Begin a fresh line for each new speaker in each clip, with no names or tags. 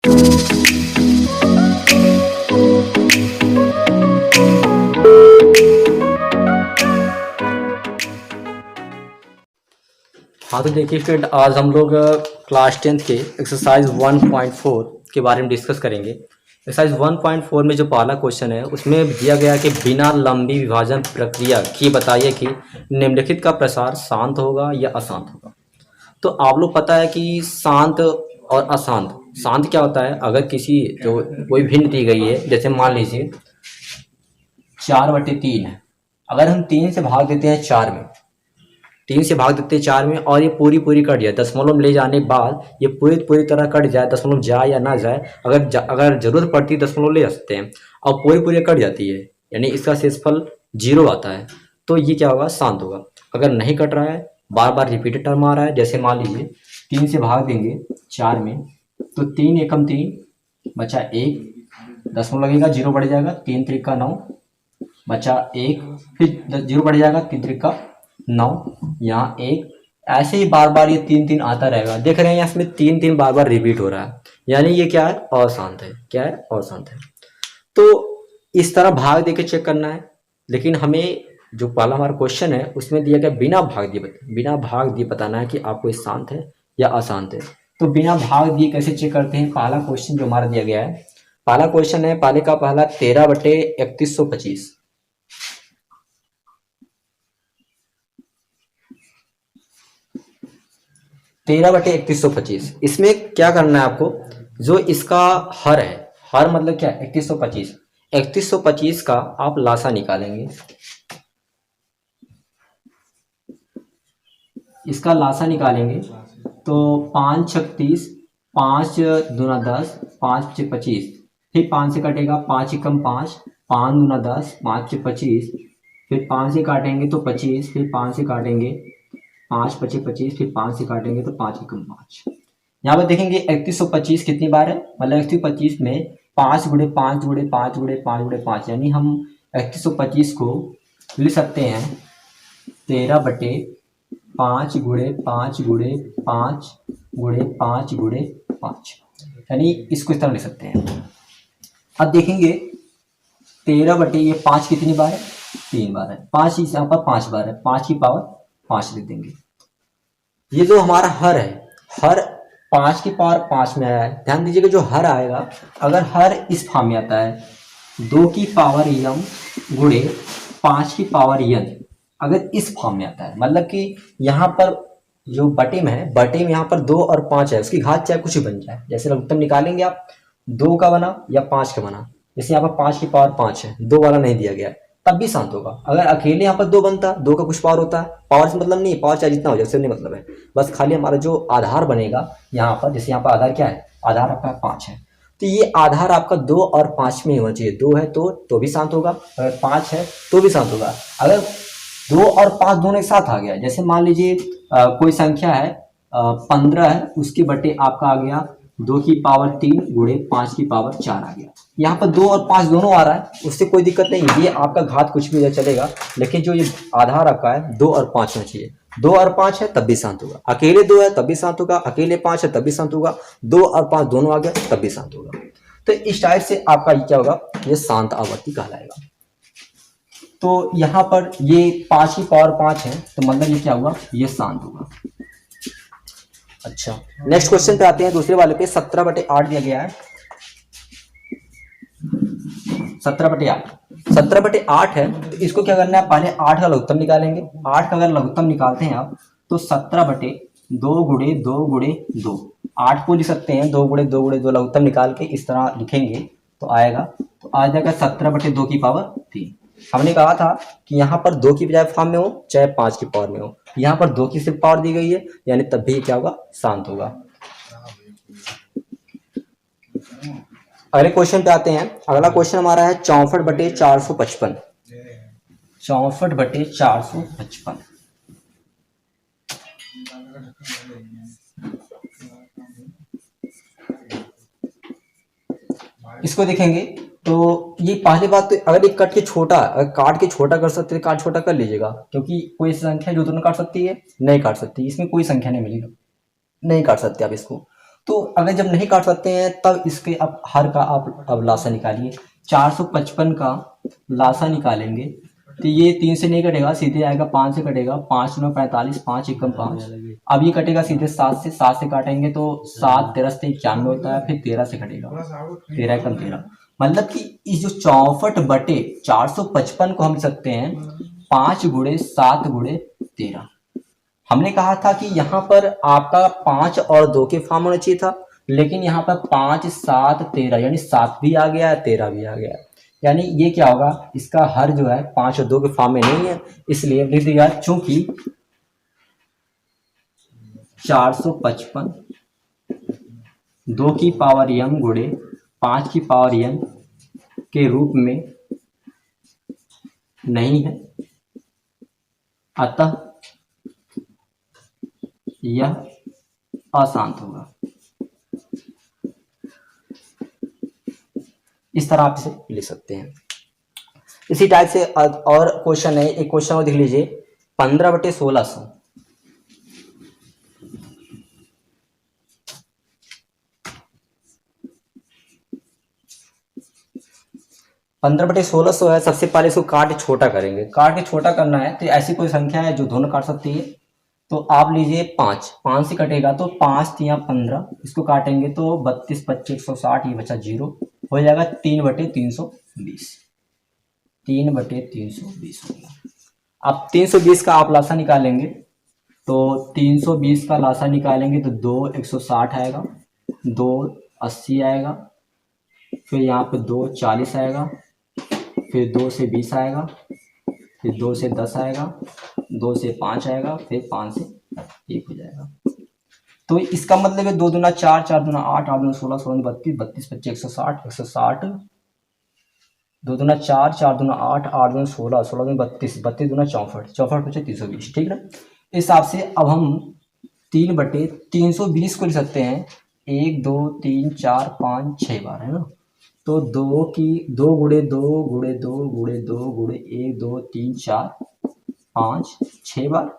हाँ तो देखिए स्टूडेंट, आज हम लोग क्लास 10th के एक्सरसाइज 1.4 के बारे में डिस्कस करेंगे। एक्सरसाइज 1.4 में जो पहला क्वेश्चन है उसमें दिया गया कि बिना लंबी विभाजन प्रक्रिया की बताइए कि निम्नलिखित का प्रसार शांत होगा या अशांत होगा। तो आप लोग पता है कि शांत और अशांत, शांत क्या होता है, अगर किसी जो कोई भिन्न दी गई है, जैसे मान लीजिए 4/3 है, अगर हम 3 से भाग देते हैं 4 में, 3 से भाग देते हैं 4 में और ये पूरी पूरी कट जाए, दशमलव में ले जाने के बाद ये पूरी पूरी तरह कट जाए, दशमलव जाए या ना जाए, अगर जरूरत पड़ती है दशमलव ले जा सकते हैं, और पूरी पूरी कट जाती है यानी इसका शेषफल 0 आता है, तो ये क्या होगा, शांत होगा। अगर नहीं कट रहा है, बार बार रिपीटेड टर्म आ रहा है, जैसे मान लीजिए 3 से भाग देंगे 4 में, तो 3 एकम 3 बचा 1, दशमलव लगेगा, 0 बढ़ जाएगा, 3 त्रिका 9 बचा 1, फिर 0 बढ़ जाएगा, 3 त्रिका 9, यहाँ 1, ऐसे ही बार बार ये 3 आता रहेगा। देख रहे हैं यहाँ इसमें 3 बार बार रिपीट हो रहा है, यानी ये क्या है, अशांत है। क्या है, अशांत है। तो इस तरह भाग दे के चेक करना है, लेकिन हमें जो पहला हमारा क्वेश्चन है उसमें दिया गया बिना भाग दिए बताना है कि आपको ये शांत है या अशांत है। तो बिना भाग दिए कैसे चेक करते हैं, पहला क्वेश्चन जो हमारा दिया गया है, पहला क्वेश्चन है, पहले का पहला 13/3125, 13/3125। इसमें क्या करना है आपको, जो इसका हर है, हर मतलब क्या है, 3125, 3125 का आप लासा निकालेंगे। इसका लासा निकालेंगे तो 5 छक 30, 5 दूना 10, 5 पचे 25, फिर 5 से कटेगा, 5 एकम 5, 5 दूना 10, 5 पचे 25, फिर 5 से काटेंगे तो 25, फिर 5 से काटेंगे 5 पचे 25, फिर 5 से काटेंगे तो 5 एकम 5। यहाँ पर देखेंगे 3125 कितनी बार है, मतलब 3125 में 5 गुणे 5 गुणे 5 गुणे 5 गुणे 5, यानी हम 3125 को लिख सकते हैं 13/5 गुणे 5 गुणे 5 गुणे 5 गुणे 5, यानी इसको इस तरह लिख सकते हैं। अब देखेंगे 13/5 कितनी बार है, 3 बार है, 5 यहाँ पर 5 बार है, 5 की पावर 5 लिख देंगे। ये जो हमारा हर है, हर 5 की पावर 5 में आया है। ध्यान दीजिएगा जो हर आएगा, अगर हर इस फॉर्म में आता है 2 की पावर m गुणे 5 की पावर n, अगर इस फॉर्म में आता है, मतलब कि यहाँ पर जो बटे में है, बटे में यहाँ पर 2 और 5 है, उसकी घात चाहे कुछ भी बन जाए, जैसे लघुत्तम निकालेंगे आप, 2 का बना या 5 का बना, जैसे यहाँ पर 5 की पावर 5 है, 2 वाला नहीं दिया गया, तब भी शांत होगा। अगर अकेले यहाँ पर 2 बनता, 2 का कुछ पावर होता है, पावर से मतलब नहीं, पावर चाहे जितना हो जाए उससे नहीं मतलब है, बस खाली हमारा जो आधार बनेगा यहाँ पर, जैसे यहाँ पर आधार क्या है, आधार आपका 5 है, तो ये आधार आपका 2 और 5 में होना चाहिए। 2 है तो भी शांत होगा, अगर 5 है तो भी शांत होगा। अगर 2 और 5 दोनों एक साथ आ गया, जैसे मान लीजिए कोई संख्या है 15 है, उसके बटे आपका आ गया 2 की पावर 3 गुणे 5 की पावर 4 आ गया, यहाँ पर 2 और 5 दोनों आ रहा है, उससे कोई दिक्कत नहीं, ये आपका घात कुछ भी चलेगा, लेकिन जो ये आधार आपका है 2 और 5 होना चाहिए। 2 और 5 है तब भी शांत होगा, अकेले 2 है तब भी शांत होगा, अकेले 5 है तब भी शांत होगा, 2 और 5 दोनों आ गया तब भी शांत होगा। तो इस टाइप से आपका ये क्या होगा, ये शांत आवर्ती कहलाएगा। तो यहाँ पर ये 5 की पावर 5 है, तो मतलब ये क्या हुआ, ये शांत होगा। अच्छा, नेक्स्ट क्वेश्चन पे आते हैं, दूसरे वाले पे 17/8 दिया गया है। 17/8 है, तो इसको क्या करना है, पहले 8 का लघुत्तम निकालेंगे। 8 का अगर लघुत्तम निकालते हैं आप, तो 17/2 गुणे 2 गुणे 2, 8 को लिख सकते हैं 2 गुणे 2 गुणे 2, लघुत्तम निकाल के इस तरह लिखेंगे तो आएगा, तो आ जाएगा 17/2 की पावर 3। हमने कहा था कि यहाँ पर 2 की बजाय फॉर्म में हो चाहे 5 की पावर में हो, यहाँ पर 2 की सिर्फ पावर दी गई है, यानी तब भी क्या होगा, शांत होगा। अगले क्वेश्चन पे आते हैं। अगला क्वेश्चन हमारा है 64/455, 64/455। इसको देखेंगे तो ये पहली बात तो, अगर एक कट के छोटा, अगर काट के छोटा कर सकते हैं, काट छोटा कर लीजिएगा, क्योंकि कोई संख्या जो दोनों काट सकती है नहीं काट सकती, इसमें कोई संख्या नहीं मिलेगी, नहीं काट सकते आप इसको। तो अगर जब नहीं काट सकते हैं तब इसके अब हर का आप अब लासा निकालिए। 455 का लासा निकालेंगे तो ये 3 से नहीं कटेगा, सीधे आएगा 5 से कटेगा, 5 9 45, 5 एकम 5। अब ये कटेगा सीधे 7 से काटेंगे तो 7 13 से 91 होता है, फिर 13 से कटेगा, 13 एकम 13। मतलब कि इस जो 64/455 को हम लिख सकते हैं 5 गुणे 7 गुणे 13। हमने कहा था कि यहाँ पर आपका 5 और 2 के फॉर्म होना चाहिए था, लेकिन यहाँ पर 5 7 13 यानी 7 भी आ गया 13 भी आ गया, यानी ये क्या होगा, इसका हर जो है 5 और 2 के फॉर्म में नहीं है, इसलिए लिख दिया चूंकि 455 2 की पावर m गुणे 5 की पावर n के रूप में नहीं है, अतः यह अशांत होगा। इस तरह आप इसे लिख सकते हैं। इसी टाइप से और क्वेश्चन है, एक क्वेश्चन और देख लीजिए 15/1600। 15/1600 है। सबसे पहले इसको काट छोटा करेंगे, काट के छोटा करना है तो ऐसी कोई संख्या है जो दोनों काट सकती है, तो आप लीजिए 5 से कटेगा तो 5 3 15, इसको काटेंगे तो 32 25 160, ये बचा 0, हो जाएगा 3/320, 3/320 हो गया। अब 320 का आप लासा निकालेंगे तो 320 का लासा निकालेंगे तो 2 160 आएगा, 2 80 आएगा, फिर यहाँ पे 2 40 आएगा, फिर 2 से 20 आएगा, फिर 2 से 10 आएगा, 2 से 5 आएगा, फिर 5 से 1 हो जाएगा। तो इसका मतलब है 2 दूना 4, 4 दूना 8, 8 दूना 16, 16 32, 32 25 160, 160, 2 दूना 4, 4 दूना 8, 8 दूना 16, 16 दूना 32, 32 दूना 64, 64 बचे 320, ठीक ना। इस हिसाब से अब हम 3/320 को लिख सकते हैं 1 2 3 4 5 6 बार, है ना। तो 2 की 2 गुणे 2 गुणे 2 गुणे 2 गुणे 1 2 3 4 5 6 बार,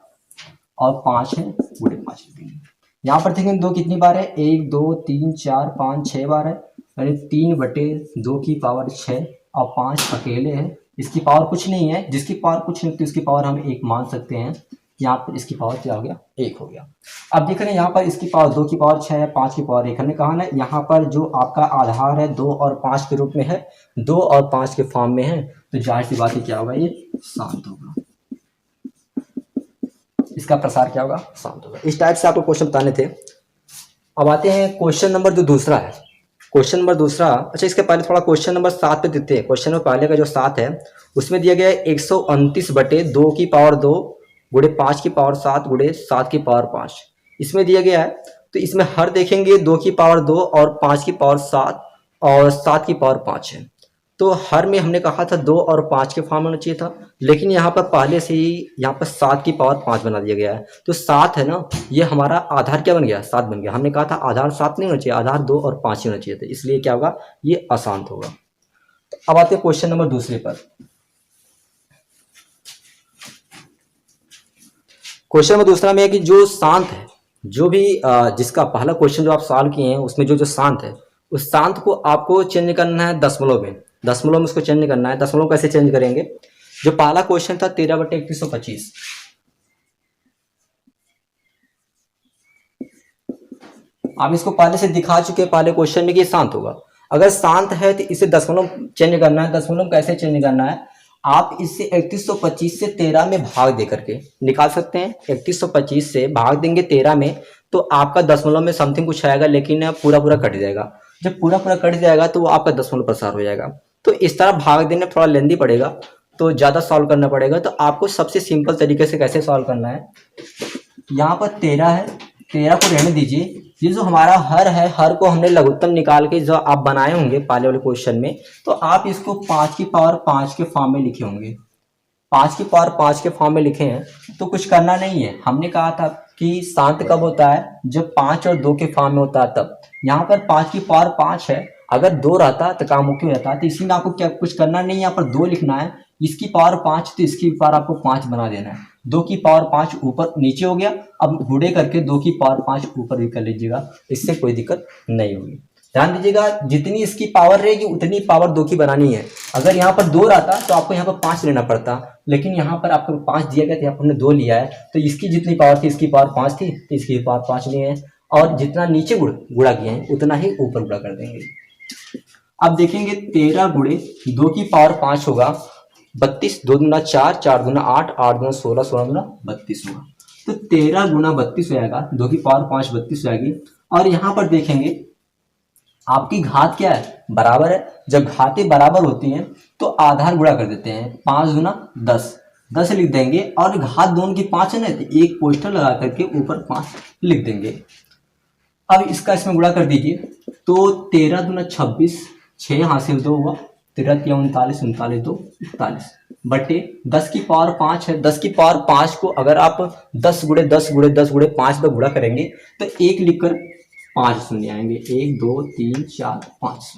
और 5 है गुणे 5 लिखेंगे। यहाँ पर देखेंगे 2 कितनी बार है, 1 2 3 4 5 6 बार है, यानी 3/2 की पावर 6 और 5 अकेले है, इसकी पावर कुछ नहीं है, जिसकी पावर कुछ नहीं तो इसकी पावर हम 1 मान सकते हैं। यहाँ पर इसकी पावर क्या हो गया, 1 हो गया। अब देख रहे हैं यहाँ पर इसकी पावर 2 की पावर 6 है, 5 की पावर 1, हमने कहा ना यहाँ पर जो आपका आधार है 2 और 5 के रूप में है, 2 और 5 के फॉर्म में है, तो जाहिर सी बात है क्या होगा, ये शांत होगा, इसका प्रसार क्या होगा, शांत होगा। इस टाइप से आपको क्वेश्चन बताने थे। अब आते हैं क्वेश्चन नंबर जो दूसरा है, क्वेश्चन नंबर दूसरा, अच्छा इसके पहले थोड़ा क्वेश्चन नंबर 7 पे देते हैं। क्वेश्चन नंबर पहले का जो 7 है उसमें दिया गया है 129/2 की पावर 2 गुणे 5 की पावर 7 गुणे 7 की पावर 5, इसमें दिया गया है। तो इसमें हर देखेंगे 2 की पावर 2 और 5 की पावर 7 और 7 की पावर 5 है। तो हर में हमने कहा था 2 और 5 के फॉर्म होना चाहिए था, लेकिन यहाँ पर पहले से ही यहाँ पर 7 की पावर 5 बना दिया गया है। तो 7 है ना, ये हमारा आधार क्या बन गया, 7 बन गया। हमने कहा था आधार 7 नहीं होना चाहिए, आधार 2 और 5 ही होना चाहिए था, इसलिए क्या होगा, ये अशांत होगा। अब आते हैं क्वेश्चन नंबर दूसरे पर। क्वेश्चन नंबर दूसरा में है कि जो शांत है, जो भी जिसका पहला क्वेश्चन जो आप सॉल्व किए हैं उसमें जो शांत है, उस शांत को आपको चेंज करना है दशमलव में, दशमलव में उसको चेंज करना है। दशमलव कैसे चेंज करेंगे, जो पहला क्वेश्चन था 13/3125, आप इसको पहले से दिखा चुके हैं पहले क्वेश्चन में कि शांत होगा। अगर शांत है तो इसे दशमलव चेंज करना है। दशमलव कैसे चेंज करना है, आप इसे 3125 से 13 में भाग दे करके निकाल सकते हैं। 3125 से भाग देंगे 13 में तो आपका दशमलव में समथिंग कुछ आएगा, लेकिन पूरा पूरा कट जाएगा। जब पूरा पूरा कट जाएगा तो वो आपका दशमलव प्रसार हो जाएगा। तो इस तरह भाग देने थोड़ा लेंदी पड़ेगा, तो ज़्यादा सॉल्व करना पड़ेगा। तो आपको सबसे सिंपल तरीके से कैसे सॉल्व करना है, यहाँ पर 13 है, 13 को रहने दीजिए। ये जो हमारा हर है, हर को हमने लघुत्तम निकाल के जो आप बनाए होंगे पहले वाले क्वेश्चन में, तो आप इसको 5 की पावर 5 के फॉर्म में लिखे होंगे। 5 की पावर 5 के फॉर्म में लिखे हैं तो कुछ करना नहीं है। हमने कहा था कि शांत कब होता है, जब 5 और 2 के फॉर्म में होता है तब। यहाँ पर 5 की पावर 5 है, अगर 2 रहता तो काम मुख्य रहता, तो इसी में आपको क्या कुछ करना नहीं है, यहाँ पर 2 लिखना है। इसकी पावर 5 तो इसकी पावर आपको 5 बना देना है। 2 की पावर 5 ऊपर नीचे हो गया, अब गुणे करके 2 की पावर 5 ऊपर भी कर लीजिएगा, इससे कोई दिक्कत नहीं होगी। ध्यान दीजिएगा, जितनी इसकी पावर रहेगी उतनी पावर 2 की बनानी है। अगर यहाँ पर 2 रहता तो आपको यहाँ पर 5 लेना पड़ता, लेकिन यहाँ पर आपको 5 दिया गया, यहाँ पर हमने 2 लिया है, तो इसकी जितनी पावर थी इसकी पावर 5 थी, तो इसकी पावर 5 लिए हैं, और जितना नीचे गुणा किए हैं उतना ही ऊपर गुणा कर देंगे। अब देखेंगे 13 गुणे 2 की पावर 5 होगा 32, 2 दूना 4, 4 दूना 8, 8 दूना 16, 16 दूना 32 होगा। तो 13 गुना 32 हो जाएगा, 2 की पावर 5 32 हो जाएगी। और यहाँ पर देखेंगे आपकी घात क्या है, बराबर है। जब घातें बराबर होती हैं तो आधार गुणा कर देते हैं, 5 गुना 10, 10 लिख देंगे, और घात दोनों की 5 है ना, तो एक पोस्टर लगा करके ऊपर 5 लिख देंगे। अब इसका इसमें गुणा कर दीजिए, तो 13 दूना 26, 6 हासिल 2 हुआ, 13 3 39, 39 2 41 बटे 10 की पावर 5 है। 10 की पावर 5 को अगर आप 10 गुणे 10 गुणे 10 गुणे 5 पर गुणा करेंगे तो 1 लिखकर 5 शून्य आएंगे, 1 2 3 4 5।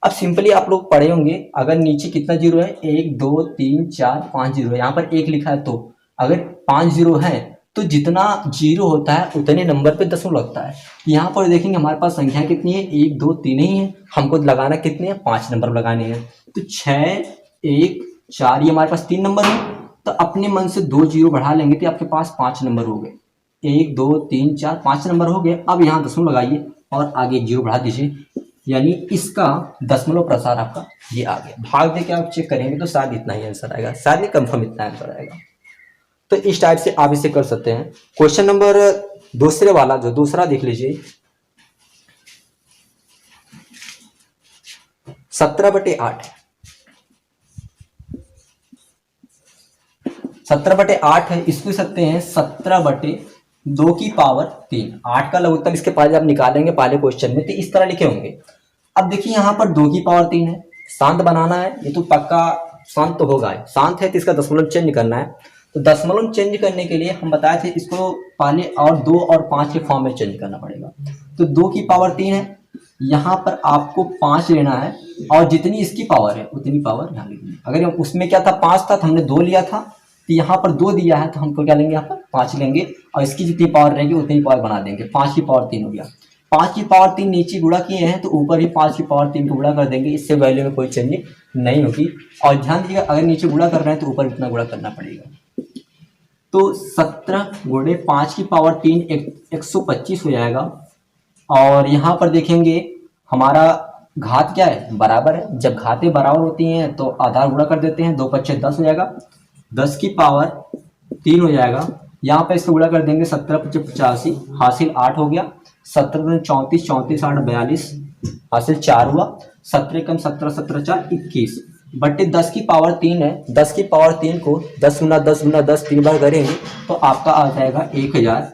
अब सिंपली आप लोग पढ़े होंगे, अगर नीचे कितना जीरो है, 1 2 3 4 5 जीरो है, यहाँ पर 1 लिखा है, तो अगर 5 जीरो है तो जितना जीरो होता है उतने नंबर पे दशमलव लगता है। यहाँ पर देखेंगे हमारे पास संख्या कितनी है, 1 2 3 ही है, हमको लगाना कितने हैं, 5 नंबर लगाने हैं। तो 6 1 4 ये हमारे पास 3 नंबर है, तो अपने मन से 2 जीरो बढ़ा लेंगे तो आपके पास 5 नंबर हो गए, 1 2 3 4 5 नंबर हो गए। अब यहाँ दशमलव लगाइए और आगे 1 जीरो बढ़ा दीजिए, यानी इसका दशमलव प्रसार आपका ये आ गया। भाग दे के आप चेक करेंगे तो शायद इतना ही आंसर आएगा, शायद नहीं कंफर्म इतना आंसर आएगा। तो इस टाइप से आप इसे कर सकते हैं। क्वेश्चन नंबर दूसरे वाला, जो दूसरा देख लीजिए, 17/8 है, 17/8 है, इसको सकते हैं 17/2 की पावर 3। 8 का लघुत्तम इसके पहले आप निकालेंगे पहले क्वेश्चन में, तो इस तरह लिखे होंगे। अब देखिए यहाँ पर 2 की पावर 3 है, शांत बनाना है, ये तो पक्का शांत तो होगा, शांत है तो इसका दशमलव चेंज करना है। तो दशमलव चेंज करने के लिए हम बताए थे इसको पहले और 2 और 5 के फॉर्म में चेंज करना पड़ेगा। तो 2 की पावर 3 है, यहाँ पर आपको 5 लेना है, और जितनी इसकी पावर है उतनी पावर यहाँ लिखनी है। अगर उसमें क्या था, 5 था तो हमने 2 लिया था, तो यहाँ पर 2 दिया है तो हमको क्या लेंगे, यहाँ पर 5 लेंगे, और इसकी जितनी पावर रहेगी उतनी पावर बना देंगे। 5 की पावर 3 हो गया, 5 की पावर 3 नीचे गुणा किए हैं तो ऊपर ही 5 की पावर 3 को गुणा कर देंगे, इससे वैल्यू में कोई चेंज नहीं होगी। और ध्यान दीजिएगा, अगर नीचे गुणा कर रहे हैं तो ऊपर इतना गुणा करना पड़ेगा। तो 17 गुणे 5 की पावर 3 125 हो जाएगा। और यहाँ पर देखेंगे हमारा घात क्या है, बराबर है। जब घातें बराबर होती हैं तो आधार गुणा कर देते हैं, 2 5 10 हो जाएगा, 10 की पावर 3 हो जाएगा। यहाँ पर इसको गुणा कर देंगे, 17 5 85 हासिल 8 हो गया, 17 34 34 8 42 हासिल 4 हुआ, 17 कम 17 17 4 21 बटे 10 की पावर 3 है। 10 की पावर 3 को 10 गुना 10 गुना 10 3 बार करेंगे तो आपका आ जाएगा 1000।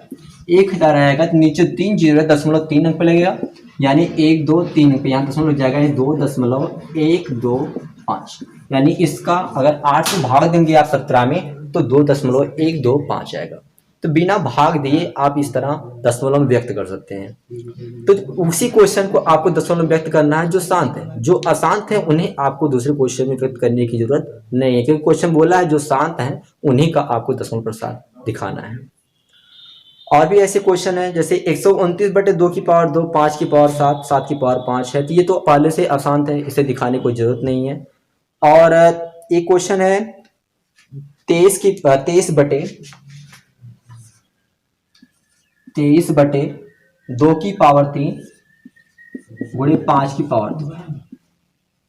1000 आएगा तो नीचे 3 जीरो है, 0.3 अंक पे लगेगा, यानी 1 2 3 अंक पे यहाँ दशमलव लग जाएगा, 2.125। यानी इसका अगर 8 से भाग देंगे आप 17 में तो 2.125 आएगा। तो बिना भाग दिए आप इस तरह दशमलव में व्यक्त कर सकते हैं। तो उसी क्वेश्चन को आपको दशमलव में व्यक्त करना है जो शांत है, जो अशांत है उन्हें आपको दूसरे क्वेश्चन में व्यक्त करने की जरूरत नहीं है, क्योंकि क्वेश्चन बोला है जो शांत है उन्हीं का आपको दशमलव प्रसार दिखाना है। और भी ऐसे क्वेश्चन है जैसे 129/2 की पावर 2, 5 की पावर 7, 7 की पावर 5 है, तो ये तो पहले से अशांत है, इसे दिखाने की जरूरत नहीं है। और एक क्वेश्चन है 23/2 की पावर 3 गुणे 5 की पावर 2।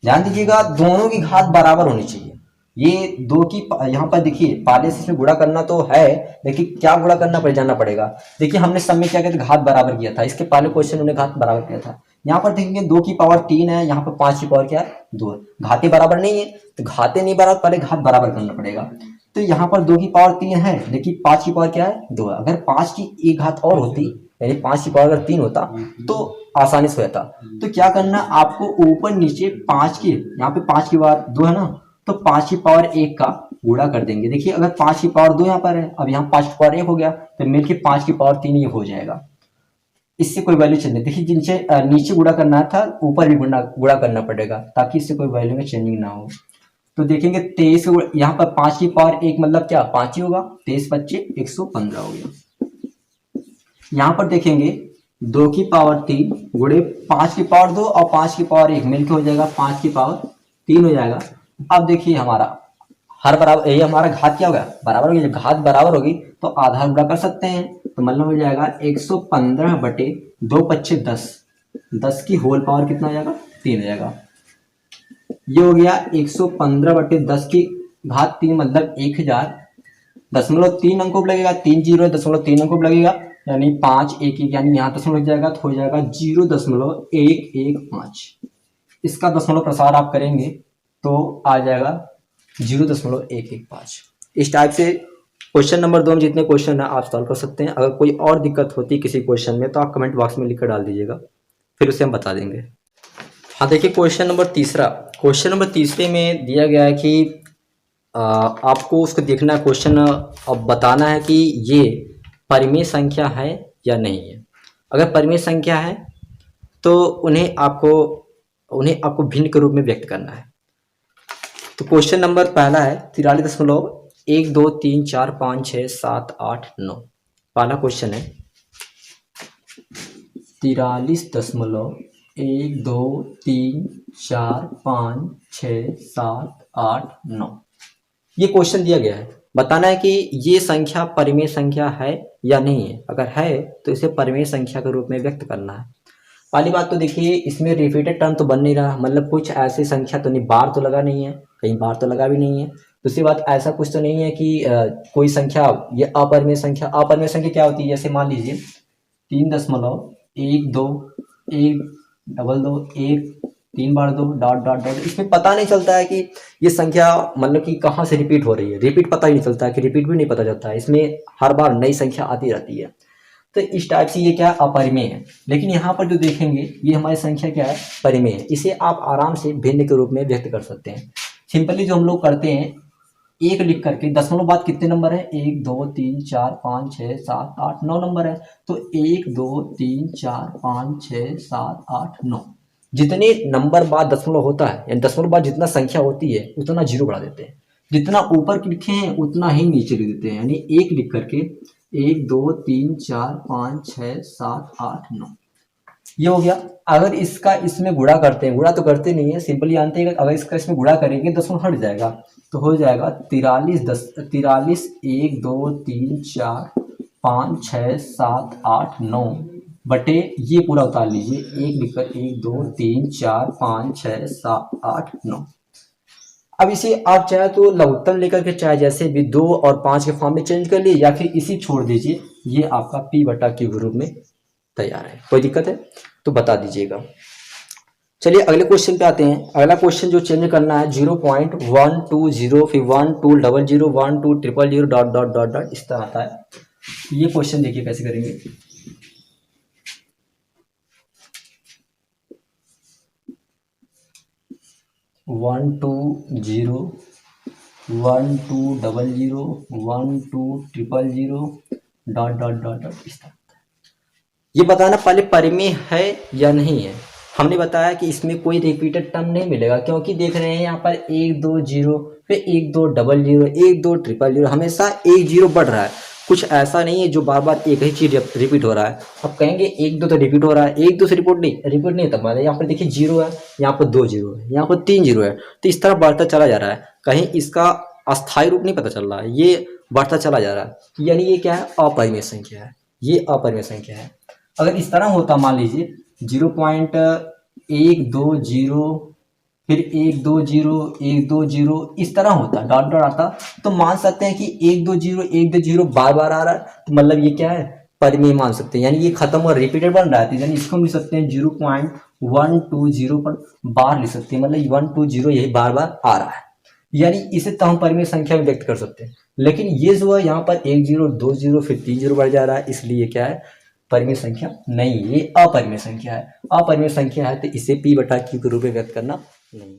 ध्यान दीजिएगा, दोनों की घात बराबर होनी चाहिए। ये 2 की यहाँ पर देखिए पहले से इसमें गुणा करना तो है, लेकिन क्या गुणा करना जाना पड़ेगा। देखिए हमने सब में क्या किया था, घात बराबर किया था, इसके पहले क्वेश्चन उन्होंने घात बराबर किया था। यहाँ पर देखेंगे 2 की पावर 3 है, यहाँ पर 5 की पावर क्या है 2 है, घातें बराबर नहीं है, तो घातें नहीं बराबर, पहले घात बराबर करना पड़ेगा। तो यहाँ पर 2 की पावर 3 है, लेकिन 5 की पावर क्या है 2 है। अगर 5 की एक घात और होती, यानी 5 की पावर अगर 3 होता तो आसानी से होता। तो क्या करना, आपको ऊपर नीचे 5 की, यहाँ पे 5 की पावर 2 है ना, तो 5 की पावर 1 का गुणा कर देंगे। देखिए अगर 5 की पावर 2 यहाँ पर है, अब यहाँ 5 की पावर 1 हो गया, तो मिलके 5 की पावर 3 ये हो जाएगा। इससे कोई वैल्यू चेंज नहीं। देखिए नीचे गुणा करना था, ऊपर भी गुणा करना पड़ेगा, ताकि इससे कोई वैल्यू में चेंजिंग ना हो। तो देखेंगे 23, यहाँ पर 5 की पावर 1 मतलब क्या 5 ही होगा, 23 25 115 हो गया। यहाँ पर देखेंगे 2 की पावर 3 गुणे 5 की पावर 2 और 5 की पावर 1 मिलकर हो जाएगा 5 की पावर 3 हो जाएगा। अब देखिए हमारा हर बराबर, ये हमारा घात क्या होगा, बराबर होगी। जब घात बराबर होगी तो आधार गुणा कर सकते हैं, तो मतलब हो जाएगा 115 बटे 2 पच्चे 10, 10 की होल पावर कितना हो जाएगा 3 हो जाएगा। ये हो गया 115 बटे 10 की घात 3 मतलब 1000, 0.3 अंकों पर लगेगा, 3 जीरो 0.3 अंकों पर लगेगा, यानी 5 1 1, यानी यहाँ दशमलव लग जाएगा तो हो जाएगा 0.115। इसका दशमलव प्रसार आप करेंगे तो आ जाएगा 0.115। इस टाइप से क्वेश्चन नंबर 2 में जितने क्वेश्चन है आप सॉल्व कर सकते हैं। अगर कोई और दिक्कत होती है किसी क्वेश्चन में तो आप कमेंट बॉक्स में लिख कर डाल दीजिएगा, फिर उसे हम बता देंगे। हाँ देखिए क्वेश्चन नंबर तीसरा, क्वेश्चन नंबर तीसरे में दिया गया है कि आपको उसको देखना है क्वेश्चन, अब बताना है कि ये परिमेय संख्या है या नहीं है। अगर परिमेय संख्या है तो उन्हें आपको भिन्न के रूप में व्यक्त करना है। तो क्वेश्चन नंबर पहला है 43.1 2 3 4 5 6 7 8 9। पहला क्वेश्चन है 43.1 2 3 4 5 6 7 8 9। ये क्वेश्चन दिया गया है, बताना है कि ये संख्या परिमेय संख्या है या नहीं है। अगर है तो इसे परिमेय संख्या के रूप में व्यक्त करना है। पहली बात तो देखिए इसमें रिपीटेड टर्म तो बन नहीं रहा, मतलब कुछ ऐसी संख्या तो नहीं, बार तो लगा नहीं है, कहीं बार तो लगा भी नहीं है। दूसरी बात ऐसा कुछ तो नहीं है कि कोई संख्या ये अपरिमेय संख्या। अपरिमेय संख्या क्या होती है, जैसे मान लीजिए 3.12122 3 बार 2 डॉट डॉट डॉट, इसमें पता नहीं चलता है कि ये संख्या मतलब कि कहाँ से रिपीट हो रही है, रिपीट पता ही नहीं चलता है कि रिपीट भी नहीं पता चलता है, इसमें हर बार नई संख्या आती रहती है। तो इस टाइप से ये क्या अपरिमेय है। लेकिन यहाँ पर जो देखेंगे ये हमारी संख्या क्या है, परिमेय है। इसे आप आराम से भिन्न के रूप में व्यक्त कर सकते हैं। सिंपली जो हम लोग करते हैं, एक लिख करके दशमलव बाद कितने नंबर है, 1 2 3 4 5 6 7 8 9 नंबर है। तो 1 2 3 4 5 6 7 8 9, जितने नंबर बाद दशमलव होता है, यानी दशमलव बाद जितना संख्या होती है उतना जीरो बढ़ा देते हैं, जितना ऊपर लिखे हैं उतना ही नीचे लिख देते हैं। यानी एक लिख करके 1 2 3 4 5 6 7 8 9, ये हो गया। अगर इसका इसमें गुणा करते हैं, गुणा तो करते नहीं है, सिंपली जानते हैं कि अगर इसका इसमें गुणा करेंगे दशमलव हट जाएगा, तो हो जाएगा 43 1 2 3 4 5 6 7 8 9 बटे, ये पूरा उतार लीजिए, एक लिखकर 1 2 3 4 5 6 7 8 9। अब इसे आप चाहे तो लघुत्तम लेकर के चाहे जैसे भी 2 और 5 के फॉर्म में चेंज कर लिए, या फिर इसी छोड़ दीजिए, ये आपका P/Q के रूप में तैयार है। कोई दिक्कत है तो बता दीजिएगा। चलिए अगले क्वेश्चन पे आते हैं। अगला क्वेश्चन जो चेंज करना है 0.120 फिर 1200 1200 डॉट डॉट डॉट डॉट इस तरह आता है। ये क्वेश्चन देखिए कैसे करेंगे। One two zero 1200 1200 dot dot dot dot इस तरह। ये बताना पहले परिमेय है या नहीं है। हमने बताया कि इसमें कोई रिपीटेड टर्म नहीं मिलेगा, क्योंकि देख रहे हैं यहाँ पर 1 2 0 फिर 1 2 00 1 2 000, हमेशा 1 0 बढ़ रहा है। कुछ ऐसा नहीं है जो बार बार एक ही चीज रिपीट हो रहा है। अब कहेंगे 1 2 तो रिपीट हो रहा है, 1 2 से रिपीट नहीं तब मतलब यहाँ पर देखिए 0 है, यहाँ पर 2 0 है, यहाँ पर 3 0 है, तो इस तरह बढ़ता चला जा रहा है। कहीं इसका अस्थायी रूप नहीं पता चल रहा है, ये बढ़ता चला जा रहा है, यानी ये क्या है, अपरिमेय संख्या है। ये अपरिमेय संख्या है। अगर इस तरह होता, मान लीजिए 0.120 फिर 1 2 0 1 2 0 इस तरह होता, डॉट डॉट आता, तो मान सकते हैं कि 1 2 0 1 2 0 बार बार आ रहा है, तो मतलब ये क्या है, परिमेय मान सकते हैं। यानी ये खत्म और रिपीटेड बन रहा है, यानी इसको हम लिख सकते हैं 0.120 पर बार लिख सकते हैं, मतलब 120 यही बार बार आ रहा है, यानी इसे तो हम परिमेय संख्या में व्यक्त कर सकते हैं। लेकिन ये जो है यहाँ पर 1 0 2 0 फिर 3 0 बढ़ जा रहा है, इसलिए क्या है, परिमेय संख्या नहीं, ये अपरिमेय संख्या है। अपरिमेय संख्या है तो इसे P/Q के रूप में व्यक्त करना नहीं है।